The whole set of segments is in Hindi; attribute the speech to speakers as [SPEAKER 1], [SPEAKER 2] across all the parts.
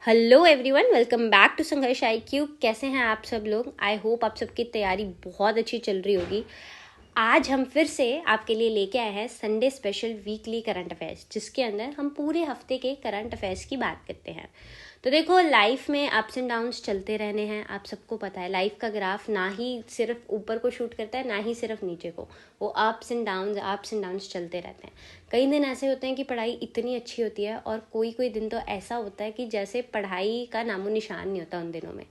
[SPEAKER 1] Hello everyone, welcome back to Sangharsh IQ। कैसे हैं आप सब लोग? आई होप आप सबकी तैयारी बहुत अच्छी चल रही होगी। आज हम फिर से आपके लिए लेके आए हैं Sunday special weekly current affairs, जिसके अंदर हम पूरे हफ्ते के करंट अफेयर्स की बात करते हैं। तो देखो, लाइफ में अप्स एंड डाउन्स चलते रहने हैं। आप सबको पता है लाइफ का ग्राफ ना ही सिर्फ ऊपर को शूट करता है, ना ही सिर्फ नीचे को। वो अप्स एंड डाउन्स चलते रहते हैं। कई दिन ऐसे होते हैं कि पढ़ाई इतनी अच्छी होती है, और कोई कोई दिन तो ऐसा होता है कि जैसे पढ़ाई का नामो निशान नहीं होता उन दिनों में।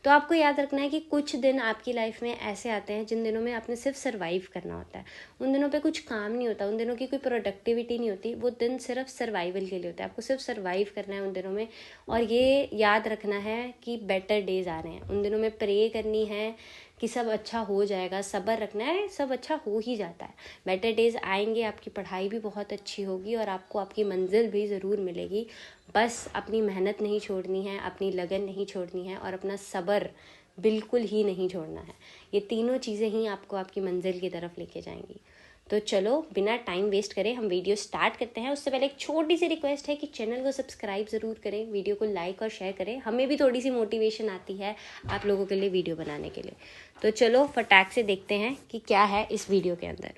[SPEAKER 1] तो आपको याद रखना है कि कुछ दिन आपकी लाइफ में ऐसे आते हैं जिन दिनों में आपने सिर्फ सर्वाइव करना होता है। उन दिनों पे कुछ काम नहीं होता, उन दिनों की कोई प्रोडक्टिविटी नहीं होती। वो दिन सिर्फ सर्वाइवल के लिए होता है। आपको सिर्फ सर्वाइव करना है उन दिनों में, और ये याद रखना है कि बेटर डेज आ रहे हैं। उन दिनों में प्रे करनी है कि सब अच्छा हो जाएगा, सब्र रखना है, सब अच्छा हो ही जाता है। बेटर डेज आएंगे, आपकी पढ़ाई भी बहुत अच्छी होगी और आपको आपकी मंजिल भी ज़रूर मिलेगी। बस अपनी मेहनत नहीं छोड़नी है, अपनी लगन नहीं छोड़नी है, और अपना सब्र बिल्कुल ही नहीं छोड़ना है। ये तीनों चीज़ें ही आपको आपकी मंजिल की तरफ लेके जाएंगी। तो चलो, बिना टाइम वेस्ट करें हम वीडियो स्टार्ट करते हैं। उससे पहले एक छोटी सी रिक्वेस्ट है कि चैनल को सब्सक्राइब ज़रूर करें, वीडियो को लाइक और शेयर करें। हमें भी थोड़ी सी मोटिवेशन आती है आप लोगों के लिए वीडियो बनाने के लिए। तो चलो फटाक से देखते हैं कि क्या है इस वीडियो के अंदर।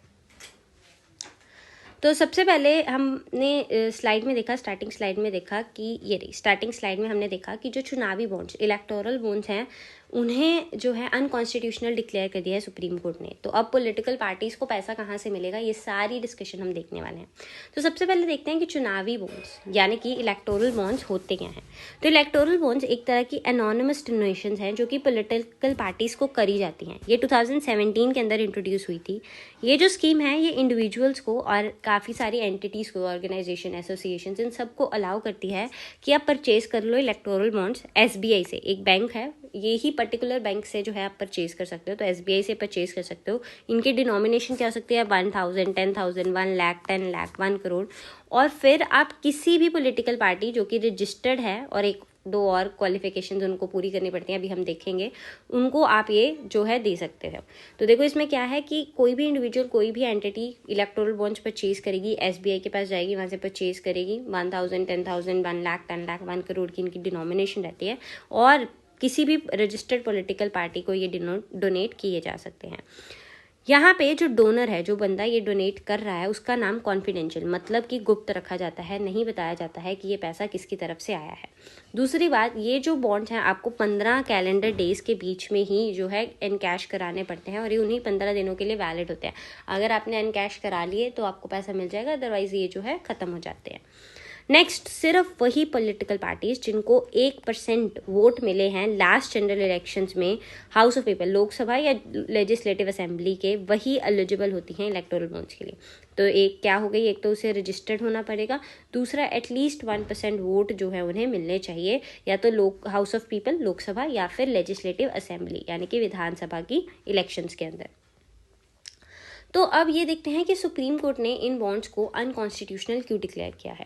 [SPEAKER 1] तो सबसे पहले हमने स्लाइड में देखा, स्टार्टिंग स्लाइड में देखा कि ये रही स्टार्टिंग स्लाइड में हमने देखा कि जो चुनावी बॉन्ड्स, इलेक्टोरल बॉन्ड्स हैं, उन्हें जो है अनकॉन्स्टिट्यूशनल डिक्लेयर कर दिया है सुप्रीम कोर्ट ने। तो अब पॉलिटिकल पार्टीज को पैसा कहाँ से मिलेगा, ये सारी डिस्कशन हम देखने वाले हैं। तो सबसे पहले देखते हैं कि चुनावी बॉन्ड्स यानी कि इलेक्टोरल बॉन्ड्स होते क्या हैं। तो इलेक्टोरल बॉन्ड्स एक तरह की एनोनिमस डोनेशंस हैं जो कि पॉलिटिकल पार्टीज को करी जाती हैं। ये 2017 के अंदर इंट्रोड्यूस हुई थी। ये जो स्कीम है ये इंडिविजुअल्स को और काफ़ी सारी एंटिटीज़ को, ऑर्गेनाइजेशन, एसोसिएशन, इन सबको अलाउ करती है कि आप परचेज कर लो इलेक्टोरल बॉन्ड्स SBI से। एक बैंक है, ये ही पर्टिकुलर बैंक से जो है आप परचेज कर सकते हो। तो SBI से परचेज कर सकते हो। इनकी डिनोमिनेशन क्या हो सकती है? 1000, 10,000, 1 लाख, 10 लाख, 1 करोड़। और फिर आप किसी भी पॉलिटिकल पार्टी जो कि रजिस्टर्ड है, और एक दो और क्वालिफिकेशंस उनको पूरी करनी पड़ती हैं, अभी हम देखेंगे, उनको आप ये जो है दे सकते हो। तो देखो, इसमें क्या है कि कोई भी इंडिविजुअल, कोई भी एंटिटी इलेक्टोरल बॉन्ड्स परचेज करेगी, SBI के पास जाएगी, वहाँ से परचेज करेगी। 1000, 10,000, 1 लाख, 10 लाख, 1 करोड़ की इनकी डिनोमिनेशन रहती है, और किसी भी रजिस्टर्ड पॉलिटिकल पार्टी को ये डोनेट किए जा सकते हैं। यहाँ पे जो डोनर है, जो बंदा ये डोनेट कर रहा है, उसका नाम कॉन्फिडेंशियल, मतलब कि गुप्त रखा जाता है। नहीं बताया जाता है कि ये पैसा किसकी तरफ से आया है। दूसरी बात, ये जो बॉन्ड्स हैं आपको 15 कैलेंडर डेज के बीच में ही जो है एनकैश कराने पड़ते हैं, और ये उन्हीं 15 दिनों के लिए वैलिड होते हैं। अगर आपने एनकैश करा लिए तो आपको पैसा मिल जाएगा, अदरवाइज ये जो है ख़त्म हो जाते हैं। नेक्स्ट, सिर्फ वही पॉलिटिकल पार्टीज जिनको 1% वोट मिले हैं लास्ट जनरल इलेक्शंस में, हाउस ऑफ पीपल, लोकसभा या लेजिस्लेटिव असेंबली के, वही एलिजिबल होती हैं इलेक्टोरल बॉन्ड्स के लिए। तो एक क्या हो गई, एक तो उसे रजिस्टर्ड होना पड़ेगा, दूसरा एटलीस्ट 1% वोट जो है उन्हें मिलने चाहिए, या तो हाउस ऑफ पीपल, लोकसभा, या फिर लेजिस्लेटिव असेंबली यानी कि विधानसभा की इलेक्शंस के अंदर। तो अब ये देखते हैं कि सुप्रीम कोर्ट ने इन बॉन्ड्स को अनकॉन्स्टिट्यूशनल क्यों डिक्लेयर किया है।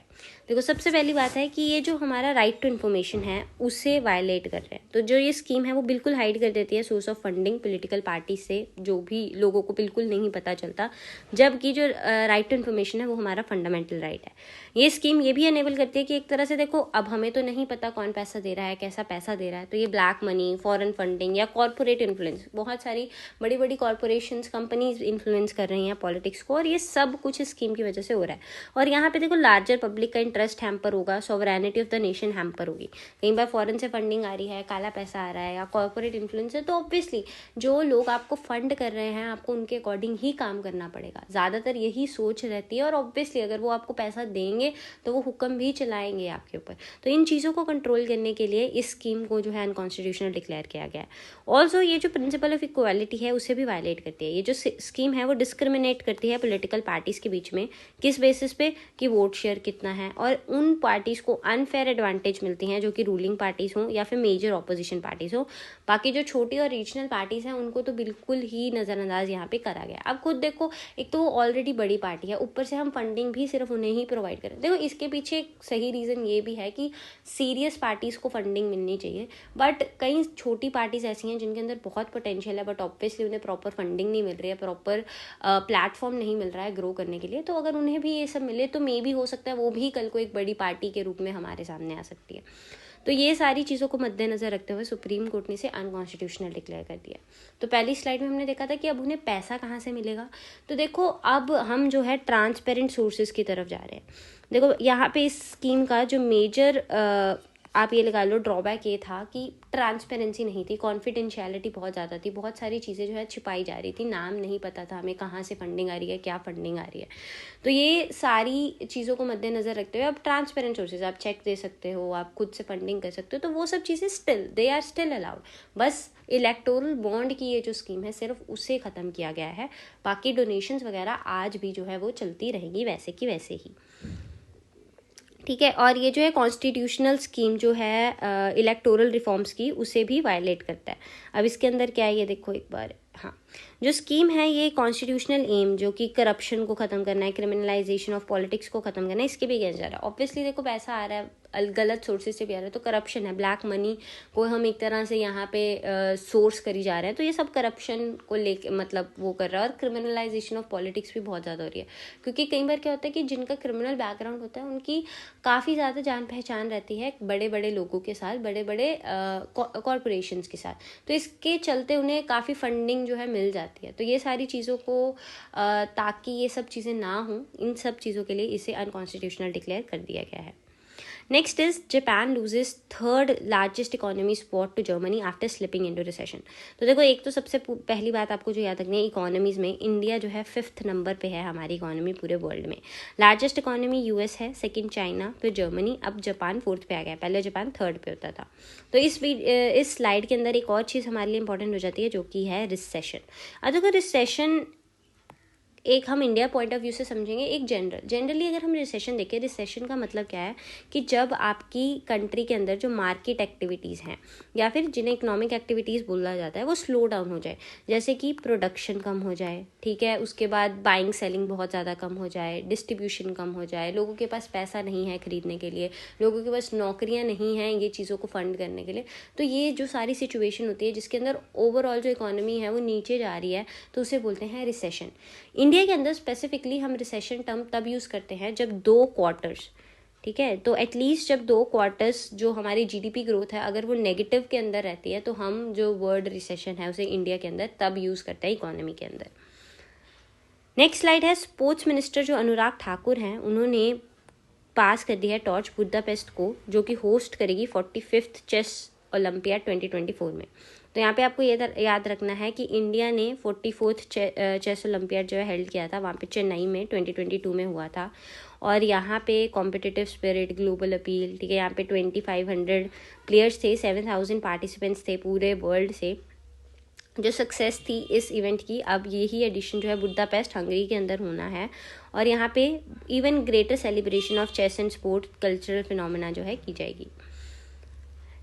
[SPEAKER 1] देखो, सबसे पहली बात है कि ये जो हमारा राइट टू इन्फॉर्मेशन है उसे वायलेट कर रहे हैं। तो जो ये स्कीम है वो बिल्कुल हाइड कर देती है source of funding political party से, जो भी लोगों को बिल्कुल नहीं पता चलता, जबकि जो राइट टू इन्फॉर्मेशन है वो हमारा फंडामेंटल राइट है। ये स्कीम ये भी अनेबल करती है कि एक तरह से देखो, अब हमें तो नहीं पता कौन पैसा दे रहा है, कैसा पैसा दे रहा है, तो ये ब्लैक मनी, फॉरेन फंडिंग या कॉर्पोरेट इन्फ्लुएंस, बहुत सारी बड़ी बड़ी कॉर्पोरेशंस, कंपनीज इन्फ्लुएंस कर रही हैं पॉलिटिक्स को, और ये सब कुछ इस स्कीम की वजह से हो रहा है। और यहाँ पे देखो, लार्जर पब्लिक का इंटरेस्ट हैम्पर होगा, sovereignty of the nation hamper होगी। कई बार फॉरेन से फंडिंग आ रही है, काला पैसा आ रहा है, या कॉर्पोरेट इन्फ्लुएंस है, तो ऑब्वियसली जो लोग आपको फंड कर रहे हैं आपको उनके अकॉर्डिंग ही काम करना पड़ेगा। ज़्यादातर यही सोच रहती है, और ऑब्वियसली अगर वो आपको पैसा देंगे तो वो हुक्म भी चलाएंगे आपके ऊपर। तो इन चीज़ों को कंट्रोल करने के लिए इस स्कीम को जो है अनकॉन्स्टिट्यूशनल डिक्लेयर किया गया है। ऑल्सो ये जो प्रिंसिपल ऑफ इक्वालिटी है उसे भी वायलेट करती है। ये जो स्कीम है वो डिस्क्रिमिनेट करती है पॉलिटिकल पार्टीज के बीच में, किस बेसिस पे कि वोट शेयर कितना है, और उन पार्टीज को अनफेयर एडवांटेज मिलती हैं जो कि रूलिंग पार्टीज हों या फिर मेजर ऑपोजिशन पार्टीज हो। बाकी जो छोटी और रीजनल पार्टीज हैं उनको तो बिल्कुल ही नज़रअंदाज यहाँ पे करा गया। अब खुद देखो, एक तो वो ऑलरेडी बड़ी पार्टी है, ऊपर से हम फंडिंग भी सिर्फ उन्हें ही प्रोवाइड कर, करें। देखो इसके पीछे एक सही रीज़न ये भी है कि सीरियस पार्टीज़ को फंडिंग मिलनी चाहिए, बट कई छोटी पार्टीज़ ऐसी हैं जिनके अंदर बहुत पोटेंशियल है, बट ऑब्वियसली उन्हें प्रॉपर फंडिंग नहीं मिल रही है, प्रॉपर प्लेटफॉर्म नहीं मिल रहा है ग्रो करने के लिए। तो अगर उन्हें भी ये सब मिले तो मे भी हो सकता है वो भी कल को एक बड़ी पार्टी के रूप में हमारे सामने आ सकती है। तो ये सारी चीज़ों को मद्देनज़र रखते हुए सुप्रीम कोर्ट ने इसे अनकॉन्स्टिट्यूशनल डिक्लेयर कर दिया। तो पहली स्लाइड में हमने देखा था कि अब उन्हें पैसा कहाँ से मिलेगा। तो देखो अब हम जो है ट्रांसपेरेंट सोर्सेज की तरफ जा रहे हैं। देखो यहाँ पे इस स्कीम का जो मेजर आप ये लगा लो ड्रॉबैक ये था कि ट्रांसपेरेंसी नहीं थी, कॉन्फिडेंशियलिटी बहुत ज़्यादा थी, बहुत सारी चीज़ें जो है छिपाई जा रही थी, नाम नहीं पता था हमें कहाँ से फंडिंग आ रही है, क्या फंडिंग आ रही है। तो ये सारी चीज़ों को मद्देनज़र रखते हुए अब ट्रांसपेरेंट सोर्सेज, आप चेक दे सकते हो, आप खुद से फंडिंग कर सकते हो, तो वो सब चीज़ें still they are still allowed. बस इलेक्टोरल बॉन्ड की ये जो स्कीम है सिर्फ उसे ख़त्म किया गया है, बाकी डोनेशंस वगैरह आज भी जो है वो चलती रहेंगी वैसे की वैसे ही। ठीक है, और ये जो है कॉन्स्टिट्यूशनल स्कीम जो है इलेक्टोरल रिफॉर्म्स की, उसे भी वायलेट करता है। अब इसके अंदर क्या है ये देखो एक बार। हाँ, जो स्कीम है ये कॉन्स्टिट्यूशनल एम जो कि करप्शन को ख़त्म करना है, क्रिमिनलाइजेशन ऑफ पॉलिटिक्स को ख़त्म करना है, इसके भी अगेंस्ट जा रहा है। ऑब्वियसली देखो पैसा आ रहा है गलत सोर्सेज से भी आ रहा है, तो करप्शन है, ब्लैक मनी को हम एक तरह से यहाँ पे सोर्स करी जा रहे हैं, तो ये सब करप्शन को लेके मतलब वो कर रहा है। और क्रिमिनलाइजेशन ऑफ पॉलिटिक्स भी बहुत ज़्यादा हो रही है, क्योंकि कई बार क्या होता है कि जिनका क्रिमिनल बैकग्राउंड होता है उनकी काफ़ी ज़्यादा जान पहचान रहती है बड़े बड़े लोगों के साथ, बड़े बड़े कॉरपोरेशंस के साथ, तो इसके चलते उन्हें काफ़ी फंडिंग जो है मिल जाती है। तो ये सारी चीज़ों को ताकि ये सब चीज़ें ना हों, इन सब चीज़ों के लिए इसे अनकॉन्स्टिट्यूशनल डिक्लेयर कर दिया गया है। Next is Japan loses third largest economy spot to Germany after slipping into recession. तो देखो एक तो सबसे पहली बात आपको जो याद रखनी है, इकोनॉमीज़ में इंडिया जो है 5th नंबर पे है हमारी इकोनॉमी पूरे वर्ल्ड में। लार्जेस्ट इकोनॉमी यूएस है, सेकंड चाइना, फिर जर्मनी, अब जापान 4th पे आ गया, पहले जापान 3rd पे होता था। तो इस स्लाइड के अंदर एक और चीज़ हमारे लिए इंपॉर्टेंट हो जाती है जो कि है रिसेशन। अब देखो रिसेशन एक हम इंडिया पॉइंट ऑफ व्यू से समझेंगे, एक जनरली अगर हम रिसेशन देखें, रिसेशन का मतलब क्या है कि जब आपकी कंट्री के अंदर जो मार्केट एक्टिविटीज़ हैं या फिर जिन्हें इकोनॉमिक एक्टिविटीज़ बोला जाता है वो स्लो डाउन हो जाए, जैसे कि प्रोडक्शन कम हो जाए, ठीक है, उसके बाद बाइंग सेलिंग बहुत ज़्यादा कम हो जाए, डिस्ट्रीब्यूशन कम हो जाए, लोगों के पास पैसा नहीं है खरीदने के लिए, लोगों के पास नौकरियाँ नहीं हैं ये चीज़ों को फंड करने के लिए। तो ये जो सारी सिचुएशन होती है जिसके अंदर ओवरऑल जो इकोनॉमी है वो नीचे जा रही है, तो उसे बोलते हैं रिसेशन। इंडिया के अंदर स्पेसिफिकली हम रिसेशन टर्म तब यूज़ करते हैं जब 2 क्वार्टर्स, ठीक है, तो एटलीस्ट जब 2 क्वार्टर्स जो हमारी जीडीपी ग्रोथ है अगर वो नेगेटिव के अंदर रहती है तो हम जो वर्ड रिसेशन है उसे इंडिया के अंदर तब यूज़ करते हैं इकोनॉमी के अंदर। नेक्स्ट स्लाइड है स्पोर्ट्स मिनिस्टर जो अनुराग ठाकुर हैं, उन्होंने पास कर दिया है टॉर्च बुडापेस्ट को, जो कि होस्ट करेगी 45th चेस ओलंपियाड 2024 में। तो यहाँ पे आपको ये याद रखना है कि इंडिया ने 44th चेस ओलंपियाड जो है हेल्ड किया था वहाँ पे चेन्नई में 2022 में हुआ था। और यहाँ पे कॉम्पिटिटिव स्पिरिट, ग्लोबल अपील, ठीक है, यहाँ पे 2500 प्लेयर्स थे, 7000 पार्टिसिपेंट्स थे पूरे वर्ल्ड से। जो सक्सेस थी इस इवेंट की, अब यही एडिशन जो है बुडापेस्ट हंगरी के अंदर होना है, और यहाँ पे even greater celebration of chess and sport cultural phenomena जो है की जाएगी।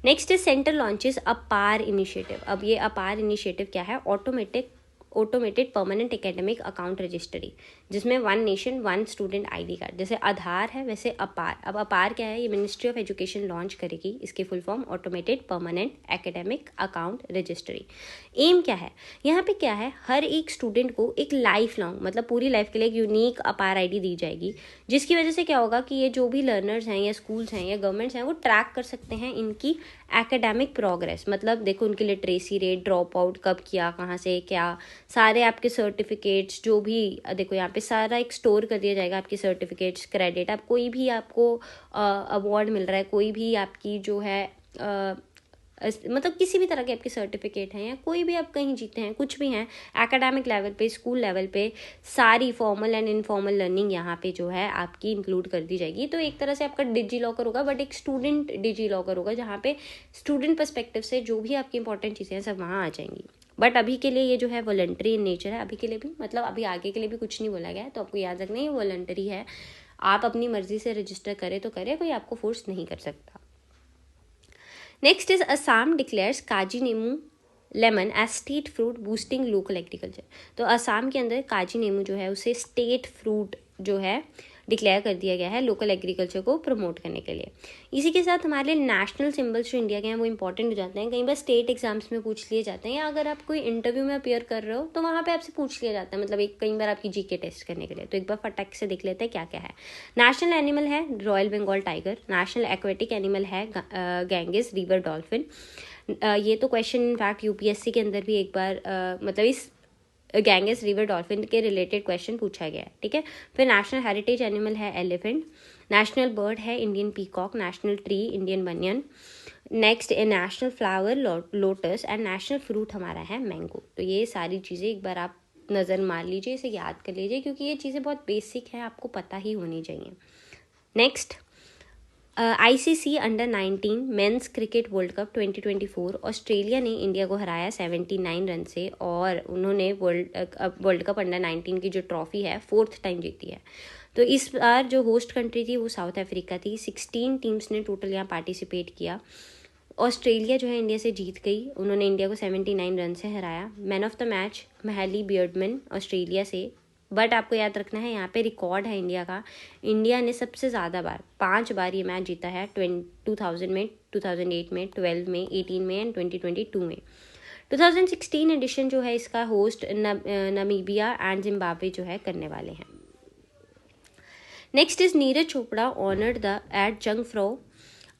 [SPEAKER 1] Next is centre launches APAR initiative. अब ये अपार इनिशिएटिव क्या है, automated permanent academic account registry, जिसमें 1 नेशन 1 स्टूडेंट आईडी कार्ड, जैसे आधार है वैसे अपार। अब अपार क्या है, ये मिनिस्ट्री ऑफ एजुकेशन लॉन्च करेगी, इसकी full form automated permanent academic account registry. एम क्या है, यहाँ पे क्या है, हर एक स्टूडेंट को एक लाइफ लॉन्ग मतलब पूरी लाइफ के लिए एक यूनिक अपार आईडी दी जाएगी, जिसकी वजह से क्या होगा कि ये जो भी लर्नर्स हैं या स्कूल्स हैं या गवर्नमेंट्स हैं वो ट्रैक कर सकते हैं इनकी एकेडमिक प्रोग्रेस। मतलब देखो उनकी लिटरेसी रेट, ड्रॉप आउट कब किया, कहाँ से क्या, सारे आपके सर्टिफिकेट्स जो भी देखो यहाँ पे सारा एक स्टोर कर दिया जाएगा, आपकी सर्टिफिकेट्स, क्रेडिट, आप कोई भी आपको अवार्ड मिल रहा है, कोई भी आपकी जो है मतलब किसी भी तरह के आपके सर्टिफिकेट हैं या कोई भी आप कहीं जीते हैं, कुछ भी हैं एकेडमिक लेवल पे, स्कूल लेवल पे, सारी फॉर्मल एंड इनफॉर्मल लर्निंग यहाँ पे जो है आपकी इंक्लूड कर दी जाएगी। तो एक तरह से आपका डिजी लॉकर होगा, बट एक स्टूडेंट डिजी लॉकर होगा जहाँ पे स्टूडेंट पर्सपेक्टिव से जो भी आपकी इंपॉर्टेंट चीज़ें हैं सब वहाँ आ जाएंगी। बट अभी के लिए ये जो है वॉलंटरी इन नेचर है, अभी के लिए भी, मतलब अभी आगे के लिए भी कुछ नहीं बोला गया है, तो आपको याद रखना है ये वॉलंटरी है, आप अपनी मर्जी से रजिस्टर करें तो करें, कोई आपको फोर्स नहीं कर सकता। Next is Assam declares Kaji Nemu lemon as state fruit boosting local agriculture. तो असम के अंदर काजी नीमू जो है उसे स्टेट फ्रूट जो है डिक्लेयर कर दिया गया है लोकल एग्रीकल्चर को प्रमोट करने के लिए। इसी के साथ हमारे लिए नेशनल सिंबल्स जो इंडिया के हैं वो इंपॉर्टेंट हो जाते हैं। कई बार स्टेट एग्जाम्स में पूछ लिए जाते हैं, या अगर आप कोई इंटरव्यू में अपियर कर रहे हो तो वहाँ पे आपसे पूछ लिया जाता है, मतलब एक कई बार आपकी जीके टेस्ट करने के लिए। तो एक बार फटाक से देख लेते हैं क्या क्या है। नेशनल एनिमल है royal Bengal tiger. National aquatic animal है गैंगिस रिवर डॉल्फिन। ये तो क्वेश्चन इनफैक्ट यूपीएससी के अंदर भी एक बार मतलब इस गैंगिस रिवर डॉल्फिन के रिलेटेड क्वेश्चन पूछा गया है, ठीक है। फिर नेशनल हेरिटेज एनिमल है एलिफेंट। नेशनल बर्ड है Indian peacock. National tree Indian banyan. Next national flower lotus and national fruit हमारा है मैंगो। तो ये सारी चीज़ें एक बार आप नज़र मार लीजिए, इसे याद कर लीजिए, क्योंकि ये चीज़ें बहुत बेसिक हैं, आपको पता ही होनी चाहिए। Next ICC under-19 men's cricket world cup 2024 Australia ने इंडिया को हराया 79 रन से, और उन्होंने वर्ल्ड कप अंडर-19 की जो ट्रॉफी है 4th टाइम जीती है। तो इस बार जो होस्ट कंट्री थी वो साउथ अफ्रीका थी। 16 टीम्स ने टोटल यहाँ पार्टिसिपेट किया। ऑस्ट्रेलिया जो है इंडिया से जीत गई, उन्होंने इंडिया को 79 रन से हराया। Man of the match Mahli Beardman Australia से। बट आपको याद रखना है यहाँ पे रिकॉर्ड है इंडिया का। इंडिया ने सबसे ज़्यादा बार 5 बार ये मैच जीता है, 2000 में, 2008 में, 12 में, 18 में एंड 2022 में। 2016 एडिशन जो है इसका होस्ट नमीबिया एंड जिम्बाब्वे जो है करने वाले हैं। Next is Neeraj Chopra honoured the at Jungfrau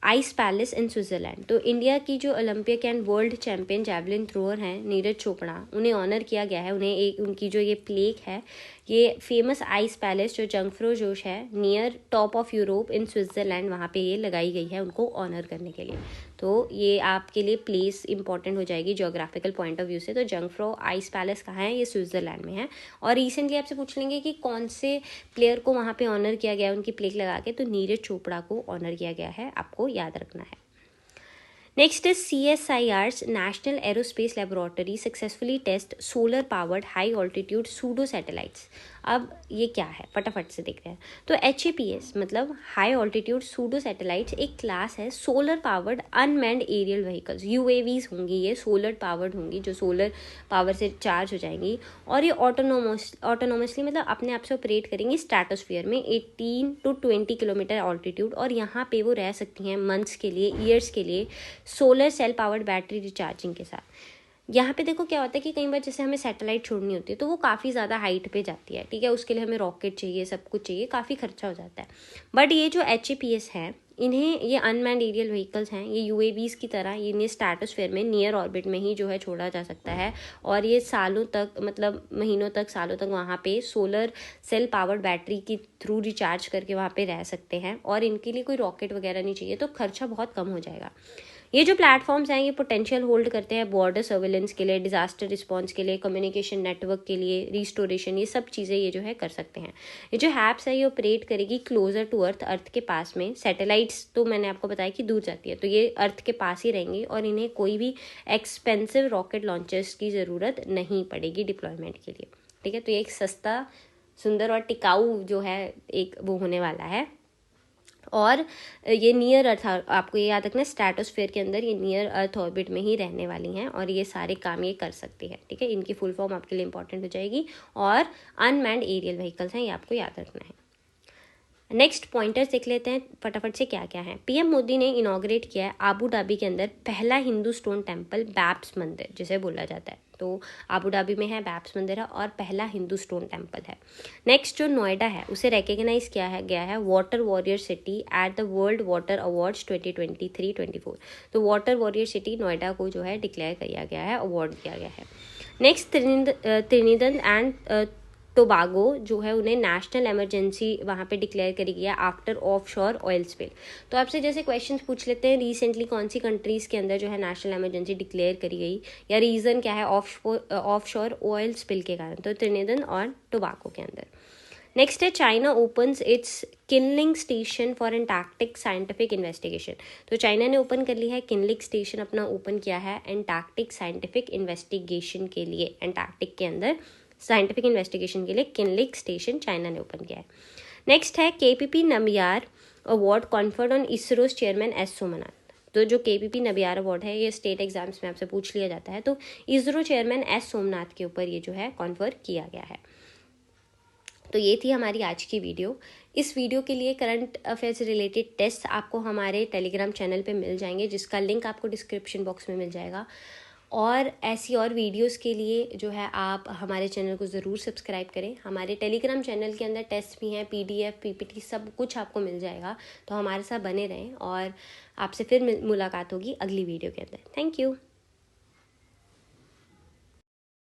[SPEAKER 1] ice palace in Switzerland. तो इंडिया की जो Olympic and world champion javelin thrower हैं नीरज चोपड़ा, उन्हें ऑनर किया गया है। उन्हें एक उनकी जो ये प्लेक है, ये फेमस आइस पैलेस जो जंगफ्रो जोश है near top of Europe in Switzerland, वहाँ पे ये लगाई गई है उनको ऑनर करने के लिए। तो ये आपके लिए प्लेस इंपॉर्टेंट हो जाएगी ज्योग्राफिकल पॉइंट ऑफ व्यू से। तो जंगफ्रो आइस पैलेस कहाँ है, ये स्विट्जरलैंड में है। और रिसेंटली आपसे पूछ लेंगे कि कौन से प्लेयर को वहाँ पे ऑनर किया गया है उनकी प्लेक लगा के, तो नीरज चोपड़ा को ऑनर किया गया है, आपको याद रखना है। Next is CSIR's national aerospace laboratory successfully test solar powered high altitude pseudo satellites. अब ये क्या है फटाफट से देखते हैं। तो HAPS मतलब हाई ऑल्टीट्यूड सूडो सैटेलाइट्स एक क्लास है solar powered unmanned aerial vehicles. UAVs होंगी, ये सोलर पावर्ड होंगी, जो सोलर पावर से चार्ज हो जाएंगी, और ये ऑटोनोमसली मतलब अपने आप से ऑपरेट करेंगी स्ट्रेटोस्फीयर में 18 to 20 किलोमीटर ऑल्टीट्यूड, और यहाँ पे वो रह सकती हैं मंथ्स के लिए, ईयर्स के लिए, solar cell powered battery recharging के साथ। यहाँ पे देखो क्या होता है कि कई बार जैसे हमें सैटेलाइट छोड़नी होती है तो वो काफ़ी ज़्यादा हाइट पे जाती है, ठीक है, उसके लिए हमें रॉकेट चाहिए, सब कुछ चाहिए, काफ़ी खर्चा हो जाता है। बट ये जो HAPS है, इन्हें ये अनमैन्ड एरियल व्हीकल्स हैं, ये UAVs की तरह इन्हें स्ट्रेटोस्फेयर में नियर ऑर्बिट में ही जो है छोड़ा जा सकता है, और ये सालों तक मतलब महीनों तक सालों तक वहाँ पे सोलर सेल पावर्ड बैटरी की थ्रू रिचार्ज करके वहाँ पे रह सकते हैं, और इनके लिए कोई रॉकेट वगैरह नहीं चाहिए, तो खर्चा बहुत कम हो जाएगा। ये जो प्लेटफॉर्म्स हैं ये पोटेंशियल होल्ड करते हैं बॉर्डर सर्वेलेंस के लिए, डिजास्टर रिस्पांस के लिए, कम्युनिकेशन नेटवर्क के लिए, रिस्टोरेशन, ये सब चीज़ें ये जो है कर सकते हैं। ये जो हैप्स है ये ऑपरेट करेगी क्लोजर टू अर्थ के पास में। सैटेलाइट्स तो मैंने आपको बताया कि दूर जाती है, तो ये अर्थ के पास ही रहेंगी, और इन्हें कोई भी एक्सपेंसिव रॉकेट लॉन्चर्स की ज़रूरत नहीं पड़ेगी डिप्लॉयमेंट के लिए, ठीक है। तो ये एक सस्ता, सुंदर और टिकाऊ जो है एक वो होने वाला है। और ये नियर अर्थ, आपको ये याद रखना, स्ट्रेटोस्फेयर के अंदर ये नियर अर्थ ऑर्बिट में ही रहने वाली हैं, और ये सारे काम ये कर सकती है, ठीक है। इनकी फुल फॉर्म आपके लिए इंपॉर्टेंट हो जाएगी, और अनमैन्ड एरियल व्हीकल्स हैं, ये आपको याद रखना है। नेक्स्ट पॉइंटर्स देख लेते हैं फटाफट से क्या क्या है। PM मोदी ने इनॉग्रेट किया है आबू धाबी के अंदर पहला हिंदू स्टोन टेम्पल, बैप्स मंदिर जिसे बोला जाता है। तो आबू धाबी में है बैप्स मंदिर है, और पहला हिंदू स्टोन टेम्पल है। नेक्स्ट जो नोएडा है उसे रिकग्नाइज किया है गया है water warrior city at the world water awards 2023-24। तो वाटर वॉरियर सिटी नोएडा को जो है डिक्लेयर किया गया है, अवार्ड दिया गया है। नेक्स्ट त्रिनिदाद एंड टोबागो जो है उन्हें नेशनल इमरजेंसी वहाँ पे डिक्लेयर करी गई है आफ्टर ऑफशोर ऑयल स्पिल। तो आपसे जैसे क्वेश्चंस पूछ लेते हैं रिसेंटली कौन सी कंट्रीज़ के अंदर जो है नेशनल इमरजेंसी डिक्लेयर करी गई, या रीज़न क्या है ऑफशोर ऑयल स्पिल के कारण, तो त्रिनिदाद और टोबागो के अंदर। नेक्स्ट है China opens its Qinling station for Antarctic scientific investigation. तो चाइना ने ओपन कर लिया है किनलिंग स्टेशन, अपना ओपन किया है एंटार्क्टिक साइंटिफिक इन्वेस्टिगेशन के लिए। एंटार्क्टिक के अंदर साइंटिफिक इन्वेस्टिगेशन के लिए किनलिंग स्टेशन चाइना ने ओपन किया है। नेक्स्ट है KPP Nambiar award conferred on ISRO's chairman S Somanath. तो जो KPP नबियार अवार्ड है ये स्टेट एग्जाम्स में आपसे पूछ लिया जाता है, तो इसरो चेयरमैन S सोमनाथ के ऊपर ये जो है कॉन्फर किया गया है। तो ये थी हमारी आज की वीडियो। इस वीडियो के लिए करंट अफेयर से रिलेटेड टेस्ट आपको हमारे टेलीग्राम चैनल पे मिल जाएंगे, जिसका लिंक आपको डिस्क्रिप्शन बॉक्स में मिल जाएगा। और ऐसी और वीडियोस के लिए जो है आप हमारे चैनल को ज़रूर सब्सक्राइब करें। हमारे टेलीग्राम चैनल के अंदर टेस्ट भी हैं, PDF PPT सब कुछ आपको मिल जाएगा। तो हमारे साथ बने रहें और आपसे फिर मुलाकात होगी अगली वीडियो के अंदर। Thank you.